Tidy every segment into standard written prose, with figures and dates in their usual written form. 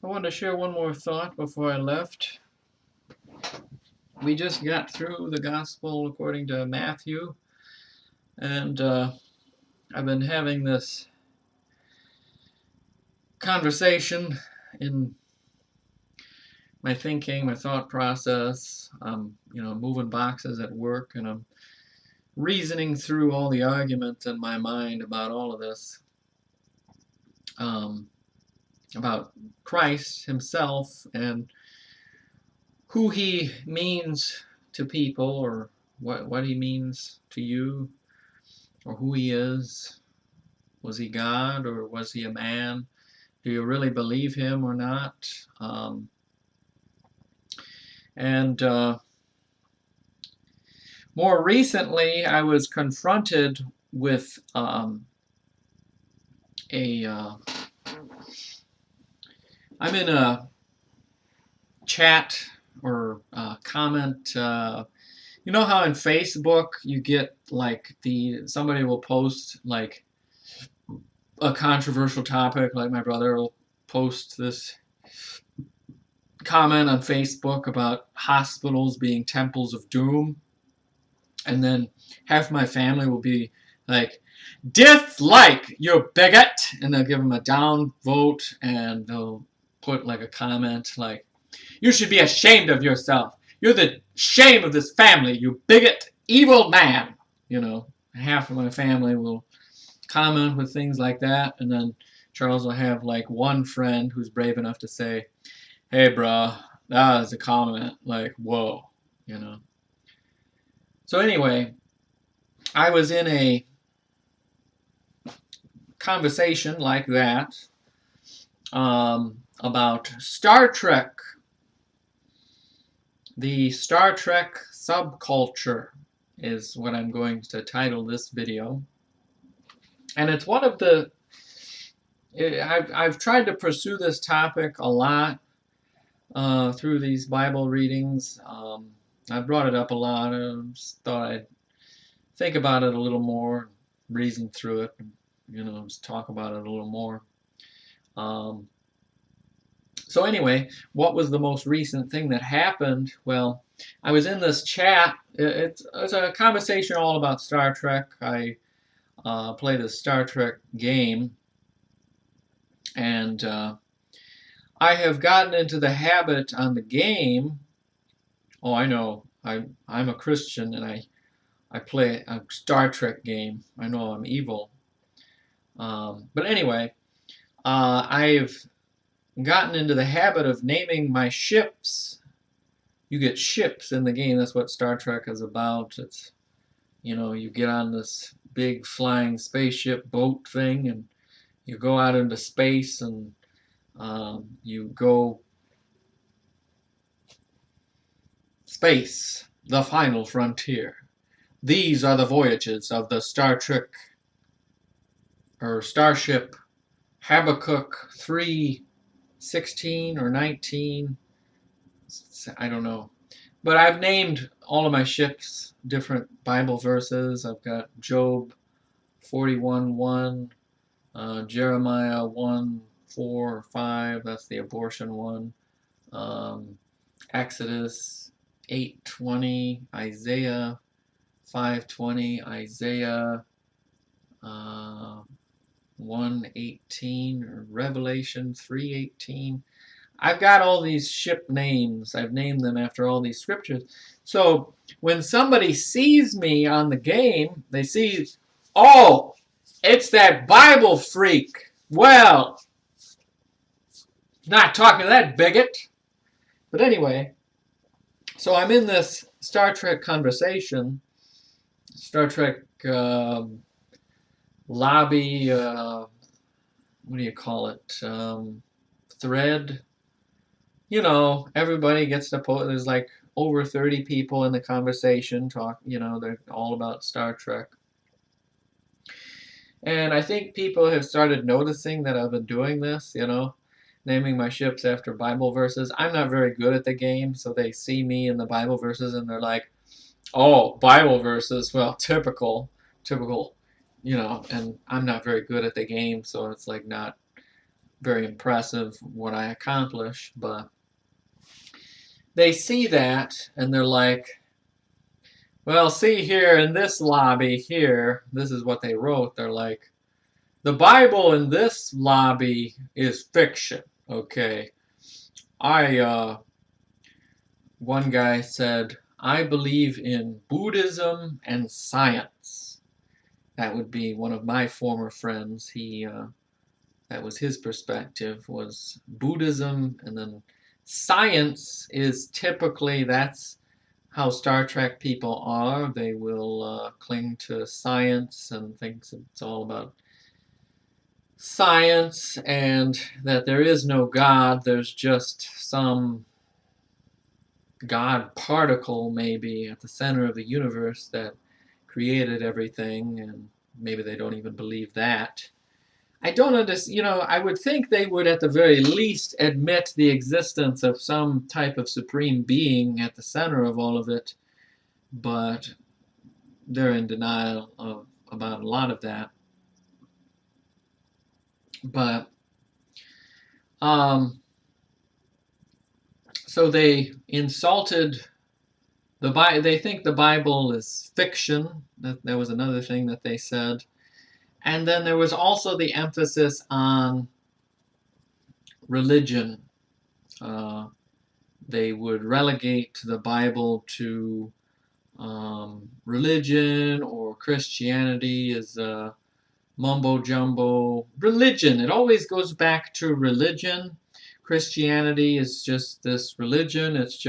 I wanted to share one more thought before I left. We just got through the Gospel according to Matthew, and I've been having this conversation in my thinking, my thought process. Moving boxes at work, and I'm reasoning through all the arguments in my mind about all of this, um, about Christ himself and who he means to people, or what he means to you, or who he is. Was he God or was he a man? Do you really believe him or not? And More recently, I was confronted with a. I'm in a chat or comment. You know how in Facebook you get like somebody will post like a controversial topic, like my brother will post this comment on Facebook about hospitals being temples of doom, and then half my family will be like, dislike, you bigot, and they'll give them a down vote, and they'll put like a comment like, you should be ashamed of yourself. You're the shame of this family, you bigot, evil man. Half of my family will comment with things like that, and then Charles will have like one friend who's brave enough to say, hey, bro, that was a comment, like, whoa. So anyway, I was in a conversation like that about Star Trek, the Star Trek subculture is what I'm going to title this video. And it's one of the, I've tried to pursue this topic a lot through these Bible readings. I brought it up a lot. I just thought I'd think about it a little more, reason through it, just talk about it a little more. So anyway, what was the most recent thing that happened? Well, I was in this chat. It's a conversation all about Star Trek. I play this Star Trek game, and I have gotten into the habit on the game. Oh, I know. I'm a Christian, and I play a Star Trek game. I know I'm evil. But anyway, I've gotten into the habit of naming my ships. You get ships in the game. That's what Star Trek is about. It's, you get on this big flying spaceship boat thing, and you go out into space, and you go space, the final frontier. These are the voyages of the Star Trek or Starship Habakkuk 3:16 or 19. I don't know. But I've named all of my ships different Bible verses. I've got Job 41:1, Jeremiah 1:4-5. That's the abortion one. Exodus 8:20, Isaiah 5:20, Isaiah 1:18, or Revelation 3:18. I've got all these ship names. I've named them after all these scriptures. So when somebody sees me on the game, they see, oh, it's that Bible freak. Well, not talking to that bigot. But anyway, so I'm in this Star Trek conversation, Star Trek lobby, what do you call it, thread. Everybody gets to post. There's like over 30 people in the conversation talk. They're all about Star Trek. And I think people have started noticing that I've been doing this, naming my ships after Bible verses. I'm not very good at the game, so they see me in the Bible verses and they're like, oh, Bible verses, well, typical, and I'm not very good at the game, so it's like not very impressive what I accomplish, but they see that and they're like, well, see here in this lobby here, this is what they wrote. They're like, the Bible in this lobby is fiction. Okay. One guy said, I believe in Buddhism and science. That would be one of my former friends. That was his perspective, was Buddhism, and then science is typically, that's how Star Trek people are. They will cling to science and think it's all about science, and that there is no God. There's just some God particle maybe at the center of the universe that created everything, and maybe they don't even believe that. I don't understand, I would think they would at the very least admit the existence of some type of supreme being at the center of all of it, but they're in denial about a lot of that. But, so they insulted the Bible. They think the Bible is fiction. That was another thing that they said. And then there was also the emphasis on religion. They would relegate the Bible to religion, or Christianity is mumbo jumbo. Religion, it always goes back to religion. Christianity is just this religion. It's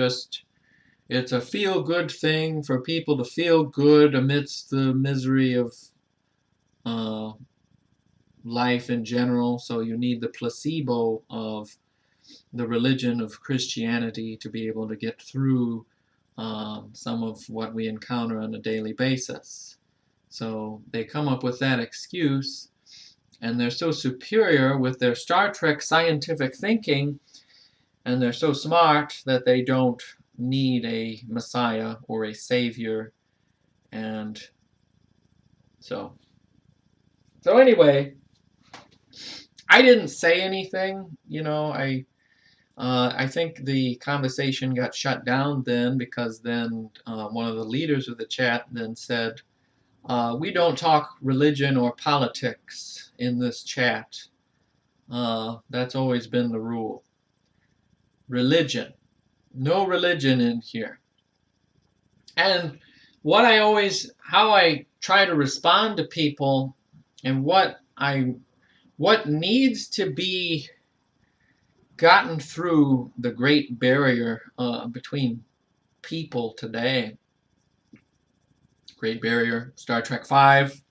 a feel good thing for people to feel good amidst the misery of uh, life in general. So you need the placebo of the religion of Christianity to be able to get through some of what we encounter on a daily basis. So they come up with that excuse, and they're so superior with their Star Trek scientific thinking, and they're so smart that they don't need a Messiah or a Savior. And so anyway, I didn't say anything. I think the conversation got shut down then, because then one of the leaders of the chat then said, we don't talk religion or politics in this chat. That's always been the rule. Religion. No religion in here. And how I try to respond to people, and what needs to be gotten through the great barrier between people today. Great Barrier, Star Trek V,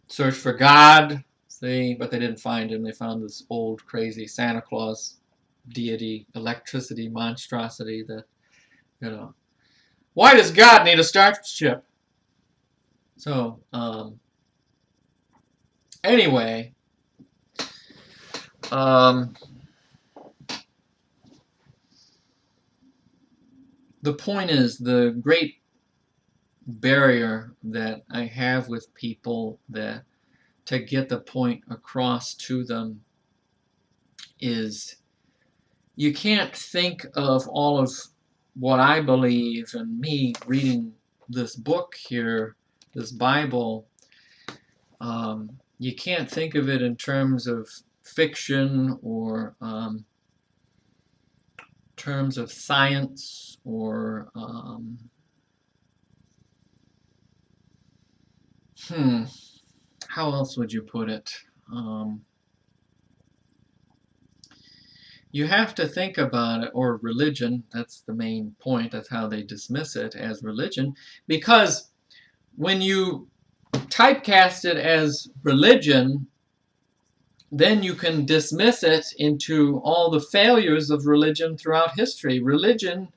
search for God, see, but they didn't find him. They found this old crazy Santa Claus deity, electricity monstrosity that, why does God need a starship? So, anyway, the point is, the great barrier that I have with people, that to get the point across to them, is you can't think of all of what I believe, and me reading this book here, this Bible, you can't think of it in terms of fiction, or terms of science, or how else would you put it? You have to think about it, or religion, that's the main point. That's how they dismiss it, as religion, because when you typecast it as religion, then you can dismiss it into all the failures of religion throughout history. Religion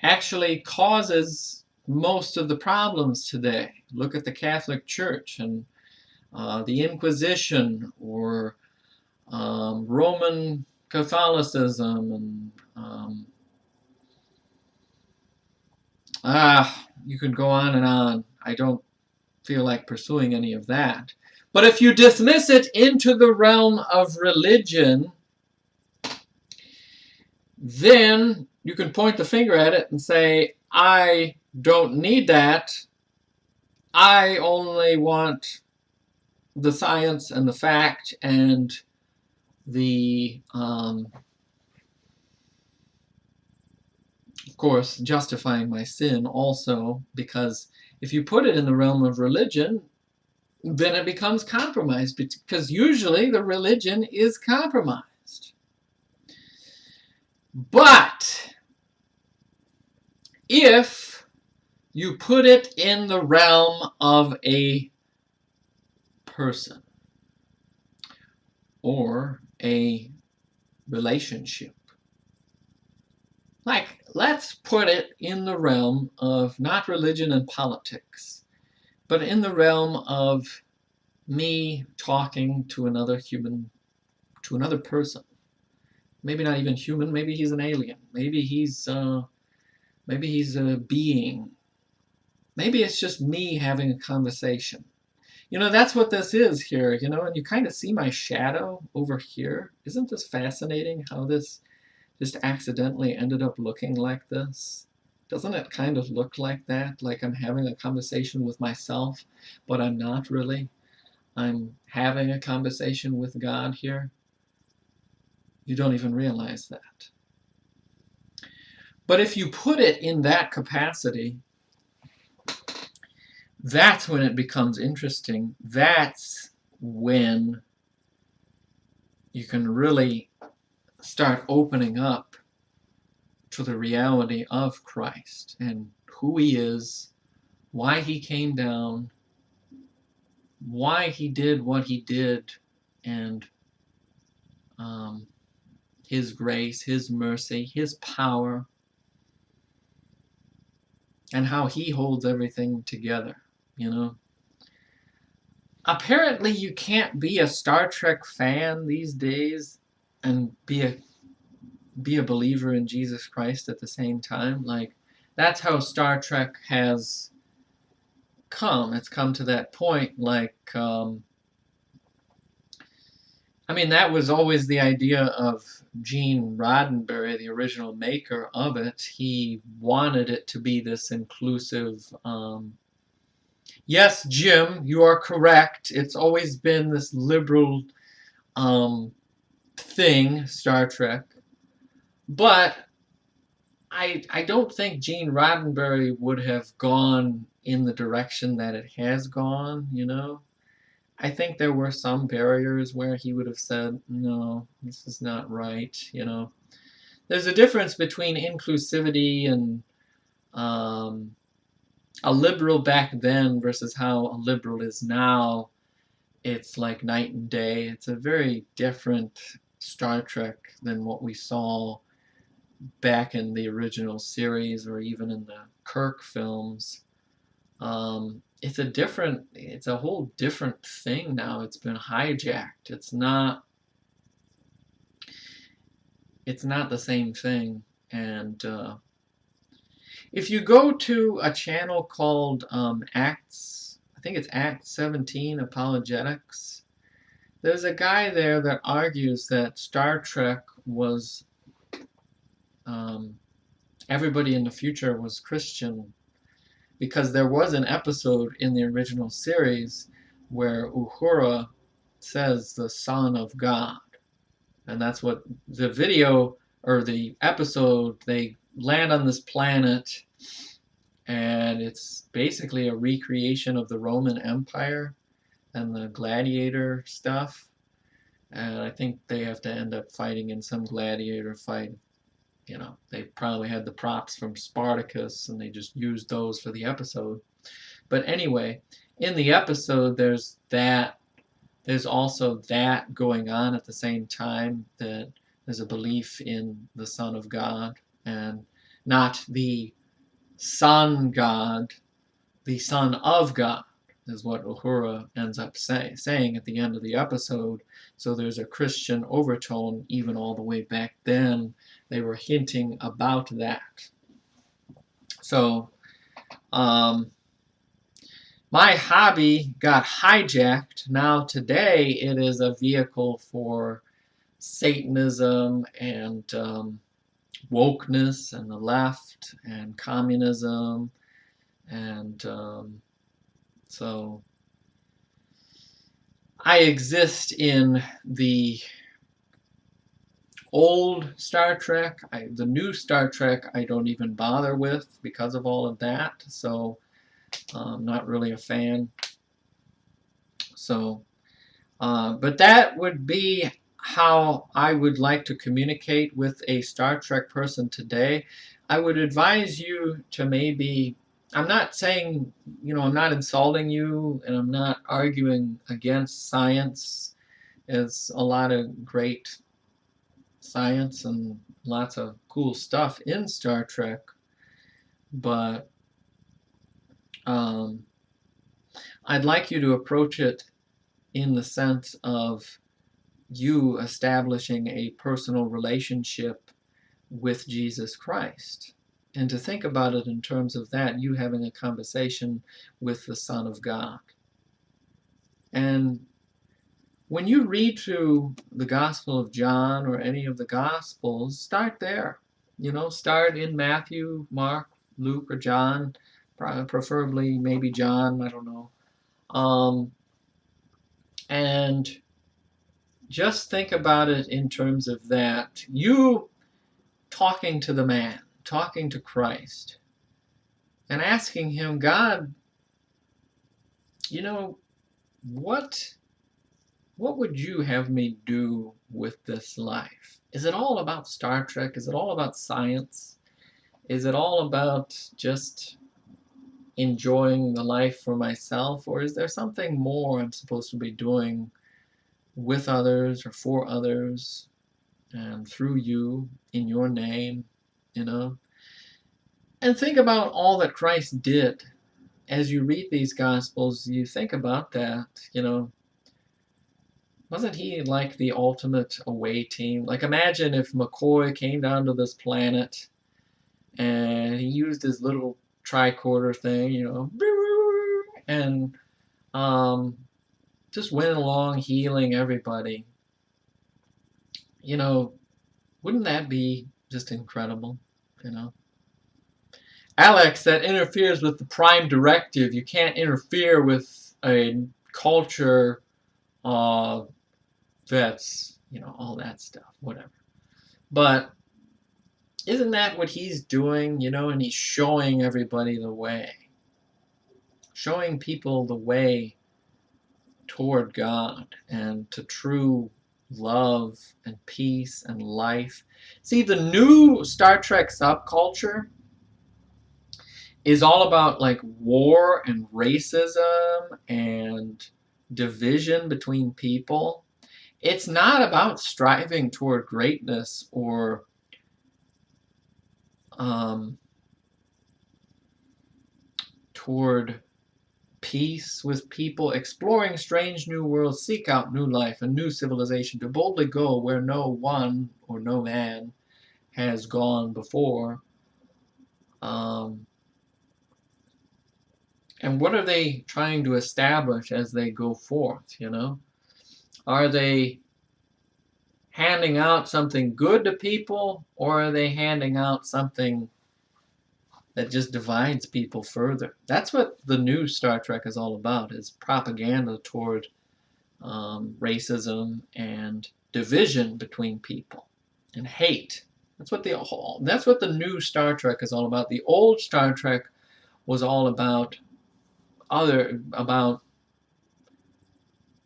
actually causes most of the problems today. Look at the Catholic Church and the Inquisition, or Roman Catholicism, and you could go on and on. I don't feel like pursuing any of that. But if you dismiss it into the realm of religion, then you can point the finger at it and say, I don't need that. I only want the science and the fact and the, of course, justifying my sin also, because if you put it in the realm of religion, then it becomes compromised, because usually the religion is compromised. But if you put it in the realm of a person or a relationship, like, let's put it in the realm of not religion and politics, but in the realm of me talking to another human, to another person. Maybe not even human, maybe he's an alien. Maybe he's a being. Maybe it's just me having a conversation. You know, that's what this is here, you know, and you kind of see my shadow over here. Isn't this fascinating how this just accidentally ended up looking like this? Doesn't it kind of look like that? Like I'm having a conversation with myself, but I'm not really. I'm having a conversation with God here. You don't even realize that. But if you put it in that capacity, that's when it becomes interesting. That's when you can really start opening up to the reality of Christ and who he is, why he came down, why he did what he did, and his grace, his mercy, his power, and how he holds everything together, you know. Apparently you can't be a Star Trek fan these days and be a believer in Jesus Christ at the same time. Like, that's how Star Trek has come. It's come to that point. Like, I mean, that was always the idea of Gene Roddenberry, the original maker of it. He wanted it to be this inclusive. Yes, Jim, you are correct. It's always been this liberal thing, Star Trek. But I don't think Gene Roddenberry would have gone in the direction that it has gone, you know? I think there were some barriers where he would have said, no, this is not right, you know? There's a difference between inclusivity and a liberal back then versus how a liberal is now. It's like night and day. It's a very different Star Trek than what we saw back in the original series or even in the Kirk films. It's a whole different thing now. It's been hijacked. It's not the same thing. And if you go to a channel called Acts, I think it's Act 17 Apologetics, there's a guy there that argues that Star Trek was everybody in the future was Christian, because there was an episode in the original series where Uhura says the Son of God. And that's what the video or the episode, they land on this planet and it's basically a recreation of the Roman Empire and the gladiator stuff. And I think they have to end up fighting in some gladiator fight. You know, they probably had the props from Spartacus and they just used those for the episode. But anyway, in the episode, there's also that going on at the same time, that there's a belief in the Son of God and not the Son God, the Son of God is what Uhura ends up saying at the end of the episode. So there's a Christian overtone even all the way back then. They were hinting about that. So my hobby got hijacked. Now today it is a vehicle for Satanism and wokeness and the left and communism. And so I exist in the old Star Trek. The new Star Trek I don't even bother with because of all of that. So I'm not really a fan. So, but that would be how I would like to communicate with a Star Trek person today. I would advise you to maybe, I'm not saying, I'm not insulting you and I'm not arguing against science. There's a lot of great science and lots of cool stuff in Star Trek, but I'd like you to approach it in the sense of you establishing a personal relationship with Jesus Christ. And to think about it in terms of that, you having a conversation with the Son of God. And when you read through the Gospel of John or any of the Gospels, start there. Start in Matthew, Mark, Luke, or John, preferably maybe John, I don't know. And just think about it in terms of that. You talking to the man, talking to Christ, and asking him, God, what would you have me do with this life? Is it all about Star Trek? Is it all about science? Is it all about just enjoying the life for myself? Or is there something more I'm supposed to be doing with others or for others and through you in your name, And think about all that Christ did. As you read these Gospels, you think about that, Wasn't he like the ultimate away team? Like, imagine if McCoy came down to this planet and he used his little tricorder thing, and just went along healing everybody. Wouldn't that be just incredible? Alex, that interferes with the prime directive. You can't interfere with a culture that's, all that stuff, whatever. But isn't that what he's doing, and he's showing everybody the way, showing people the way toward God and to true love and peace and life. See, the new Star Trek subculture is all about like war and racism and division between people. It's not about striving toward greatness or toward peace with people, exploring strange new worlds, seek out new life, a new civilization, to boldly go where no one or no man has gone before. And what are they trying to establish as they go forth, Are they handing out something good to people, or are they handing out something that just divides people further? That's what the new Star Trek is all about, is propaganda toward racism and division between people and hate. That's what the new Star Trek is all about. The old Star Trek was all about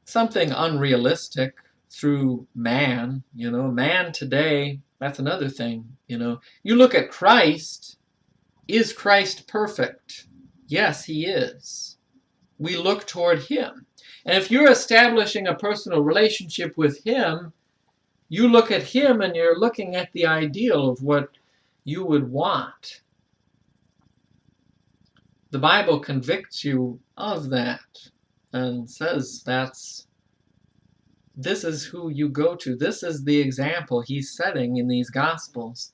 something unrealistic through man. Man today, that's another thing. You look at Christ. Is Christ perfect? Yes, he is. We look toward him. And if you're establishing a personal relationship with him, you look at him and you're looking at the ideal of what you would want. The Bible convicts you of that and says this is who you go to. This is the example he's setting in these Gospels.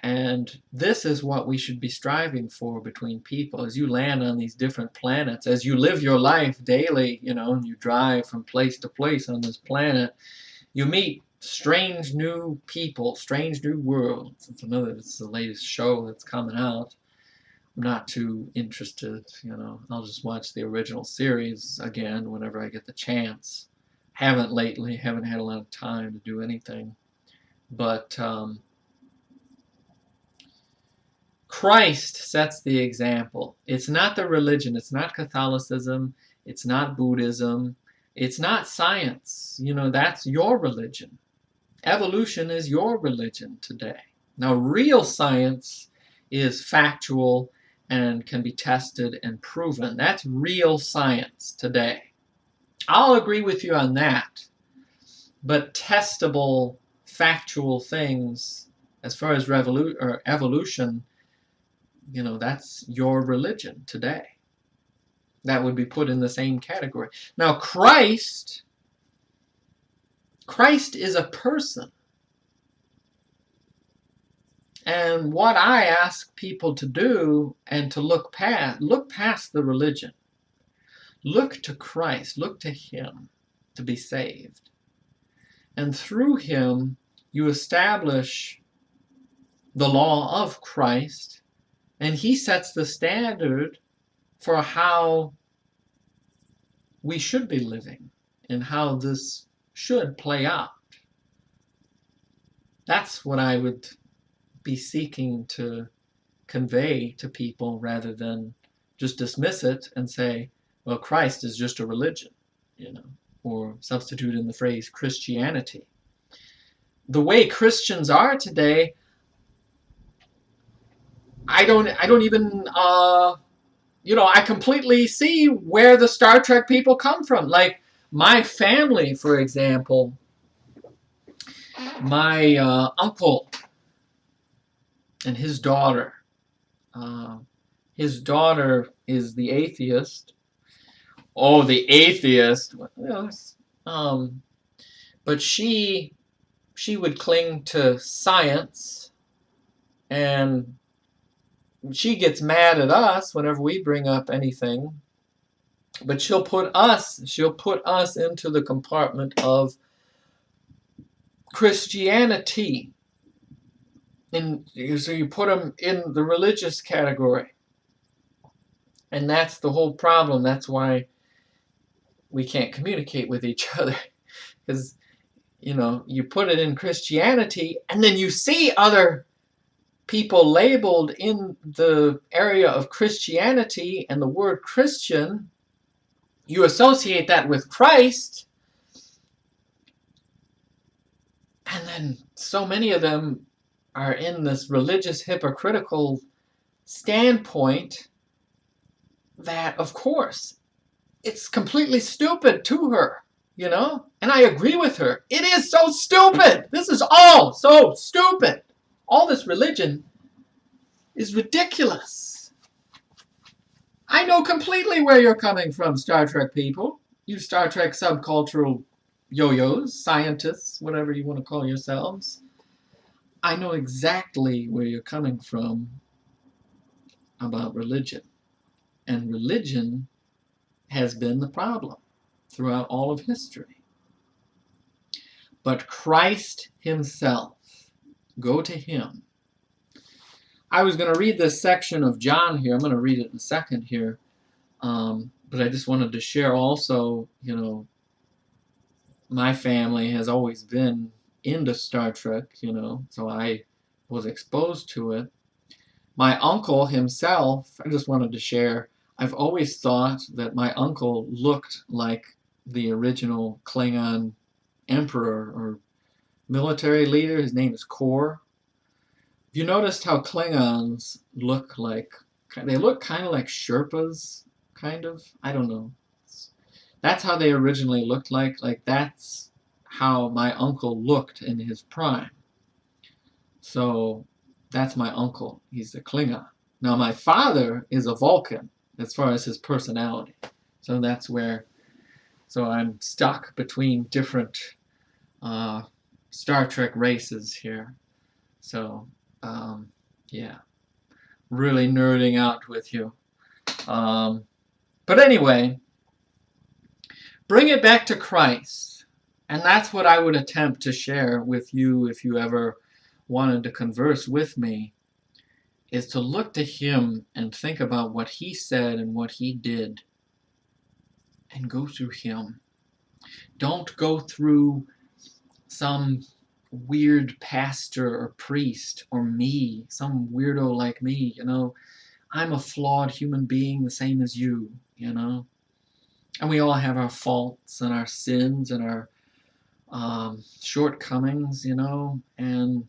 And this is what we should be striving for between people. As you land on these different planets, as you live your life daily, and you drive from place to place on this planet, you meet strange new people, strange new worlds. This is the latest show that's coming out. I'm not too interested, I'll just watch the original series again whenever I get the chance. Haven't lately, haven't had a lot of time to do anything. But Christ sets the example. It's not the religion. It's not Catholicism. It's not Buddhism. It's not science. That's your religion. Evolution is your religion today. Now, real science is factual and can be tested and proven. That's real science today. I'll agree with you on that. But testable, factual things, as far as evolution, that's your religion today. That would be put in the same category. Now, Christ is a person. And what I ask people to do and to look past the religion. Look to Christ, look to Him to be saved. And through Him, you establish the law of Christ, and He sets the standard for how we should be living and how this should play out. That's what I would be seeking to convey to people rather than just dismiss it and say, well, Christ is just a religion, or substitute in the phrase Christianity. The way Christians are today, I don't even, I completely see where the Star Trek people come from. Like my family, for example, my uncle and his daughter. His daughter is the atheist. Oh, the atheist. But she would cling to science, and she gets mad at us whenever we bring up anything. But she'll put us into the compartment of Christianity. So you put them in the religious category. And that's the whole problem. That's why we can't communicate with each other. Because, you put it in Christianity, and then you see other people labeled in the area of Christianity and the word Christian. You associate that with Christ. And then so many of them are in this religious hypocritical standpoint that, of course, it's completely stupid to her, And I agree with her. It is so stupid. This is all so stupid. All this religion is ridiculous. I know completely where you're coming from, Star Trek people. You Star Trek subcultural yo-yos, scientists, whatever you want to call yourselves. I know exactly where you're coming from about religion. And religion has been the problem throughout all of history. But Christ Himself, go to Him. I was going to read this section of John here. I'm going to read it in a second here. But I just wanted to share also, my family has always been into Star Trek, so I was exposed to it. My uncle himself, I just wanted to share, I've always thought that my uncle looked like the original Klingon emperor or military leader. His name is Kor. Have you noticed how Klingons look like? They look kind of like Sherpas, kind of. I don't know. That's how they originally looked like. Like, that's how my uncle looked in his prime. So, that's my uncle. He's a Klingon. Now, my father is a Vulcan, as far as his personality. So, that's where... So, I'm stuck between different Star Trek races here. So, Yeah, really nerding out with you. But anyway, bring it back to Christ. And that's what I would attempt to share with you if you ever wanted to converse with me, is to look to him and think about what he said and what he did and go through him. Don't go through some weird pastor or priest or me, some weirdo like me, I'm a flawed human being the same as you, and we all have our faults and our sins and our shortcomings, and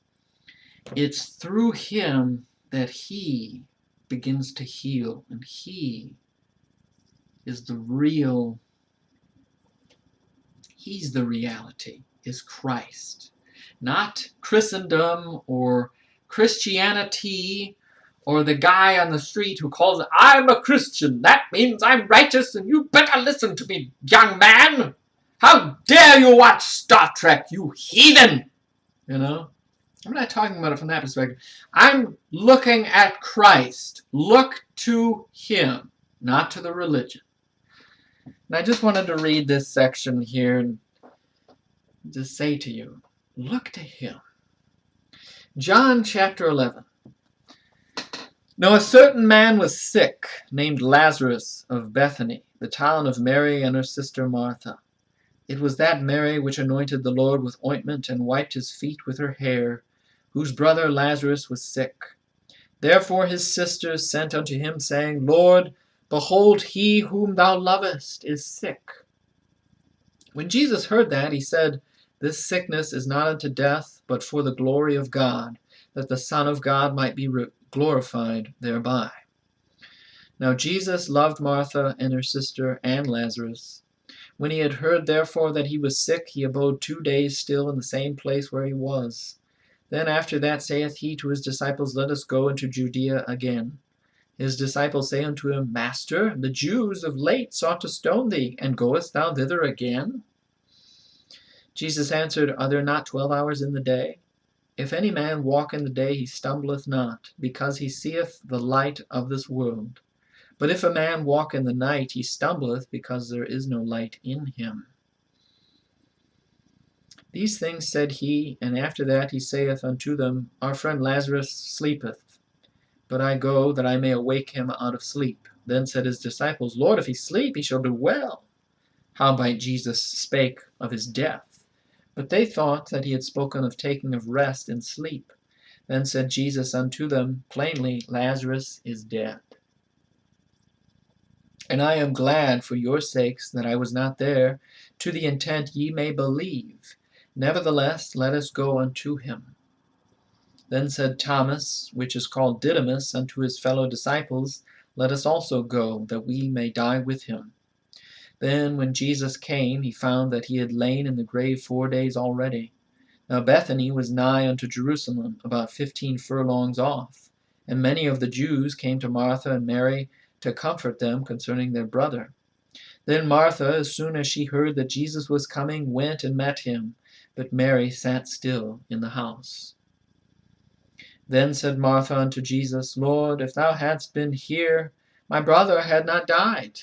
it's through him that he begins to heal, and he is the real, he's the reality, is Christ. Not Christendom or Christianity or the guy on the street who calls it, I'm a Christian, that means I'm righteous and you better listen to me, young man. How dare you watch Star Trek, you heathen? I'm not talking about it from that perspective. I'm looking at Christ. Look to him, not to the religion. And I just wanted to read this section here and just say to you, look to him. John chapter 11. Now a certain man was sick, named Lazarus of Bethany, the town of Mary and her sister Martha. It was that Mary which anointed the Lord with ointment and wiped his feet with her hair, whose brother Lazarus was sick. Therefore his sisters sent unto him, saying, Lord, behold, he whom thou lovest is sick. When Jesus heard that, he said, This sickness is not unto death, but for the glory of God, that the Son of God might be glorified thereby. Now Jesus loved Martha and her sister and Lazarus. When he had heard therefore that he was sick, he abode 2 days still in the same place where he was. Then after that saith he to his disciples, Let us go into Judea again. His disciples say unto him, Master, the Jews of late sought to stone thee, and goest thou thither again? Jesus answered, Are there not 12 hours in the day? If any man walk in the day, he stumbleth not, because he seeth the light of this world. But if a man walk in the night, he stumbleth, because there is no light in him. These things said he, and after that he saith unto them, Our friend Lazarus sleepeth, but I go that I may awake him out of sleep. Then said his disciples, Lord, if he sleep, he shall do well. Howbeit Jesus spake of his death. But they thought that he had spoken of taking of rest in sleep. Then said Jesus unto them plainly, Lazarus is dead. And I am glad for your sakes that I was not there, to the intent ye may believe. Nevertheless, let us go unto him. Then said Thomas, which is called Didymus, unto his fellow disciples, Let us also go, that we may die with him. Then when Jesus came, he found that he had lain in the grave 4 days already. Now Bethany was nigh unto Jerusalem, about 15 furlongs off. And many of the Jews came to Martha and Mary to comfort them concerning their brother. Then Martha, as soon as she heard that Jesus was coming, went and met him, but Mary sat still in the house. Then said Martha unto Jesus, Lord, if thou hadst been here, my brother had not died.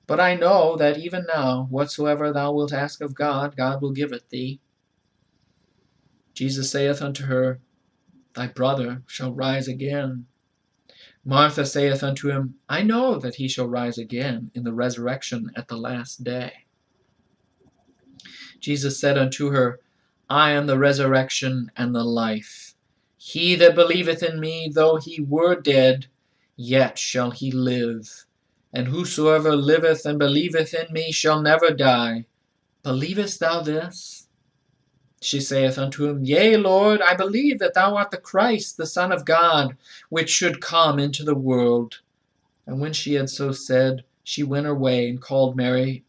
But I know that even now, whatsoever thou wilt ask of God, God will give it thee. Jesus saith unto her, Thy brother shall rise again. Martha saith unto him, I know that he shall rise again in the resurrection at the last day. Jesus said unto her, I am the resurrection and the life. He that believeth in me, though he were dead, yet shall he live. And whosoever liveth and believeth in me shall never die. Believest thou this? She saith unto him, Yea, Lord, I believe that thou art the Christ, the Son of God, which should come into the world. And when she had so said, she went her way and called Mary,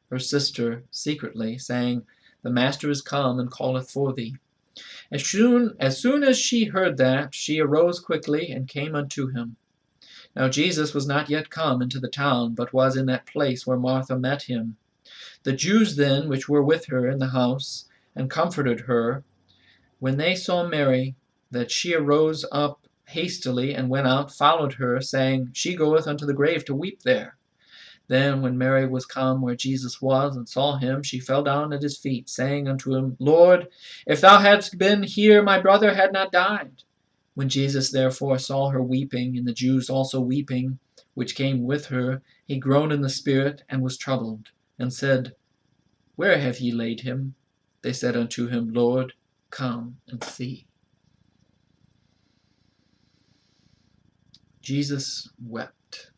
her sister, secretly, saying, The Master is come and calleth for thee. As soon as she heard that, she arose quickly and came unto him. Now Jesus was not yet come into the town, but was in that place where Martha met him. The Jews then, which were with her in the house, and comforted her, when they saw Mary, that she arose up hastily and went out, followed her, saying, She goeth unto the grave to weep there. Then when Mary was come where Jesus was, and saw him, she fell down at his feet, saying unto him, Lord, if thou hadst been here, my brother had not died. When Jesus therefore saw her weeping, and the Jews also weeping, which came with her, he groaned in the spirit, and was troubled, and said, Where have ye laid him? They said unto him, Lord, come and see. Jesus wept.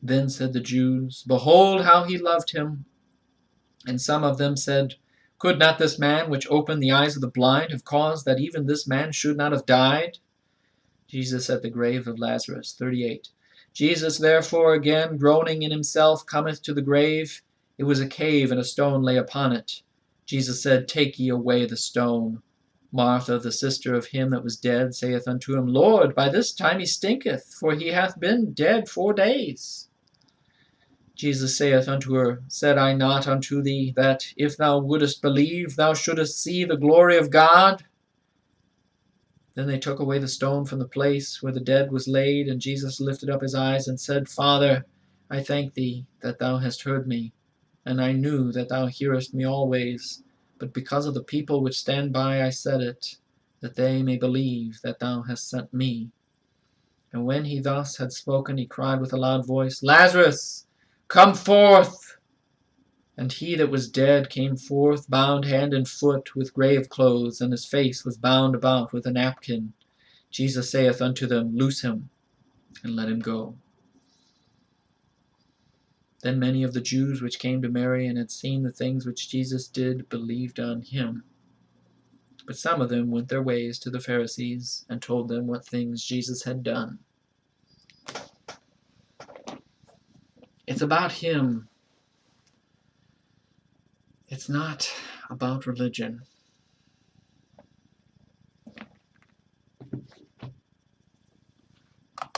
Then said the Jews, Behold how he loved him. And some of them said, Could not this man which opened the eyes of the blind have caused that even this man should not have died? Jesus at the grave of Lazarus. 38. Jesus therefore again groaning in himself cometh to the grave. It was a cave, and a stone lay upon it. Jesus said, Take ye away the stone. Martha, the sister of him that was dead, saith unto him, Lord, by this time he stinketh, for he hath been dead 4 days. Jesus saith unto her, Said I not unto thee, that if thou wouldest believe, thou shouldest see the glory of God? Then they took away the stone from the place where the dead was laid, and Jesus lifted up his eyes and said, Father, I thank thee that thou hast heard me, and I knew that thou hearest me always. But because of the people which stand by I said it, that they may believe that thou hast sent me. And when he thus had spoken, he cried with a loud voice, Lazarus, come forth! And he that was dead came forth, bound hand and foot with grave clothes, and his face was bound about with a napkin. Jesus saith unto them, Loose him, and let him go. Then many of the Jews which came to Mary and had seen the things which Jesus did believed on him. But some of them went their ways to the Pharisees and told them what things Jesus had done. It's about him. It's not about religion.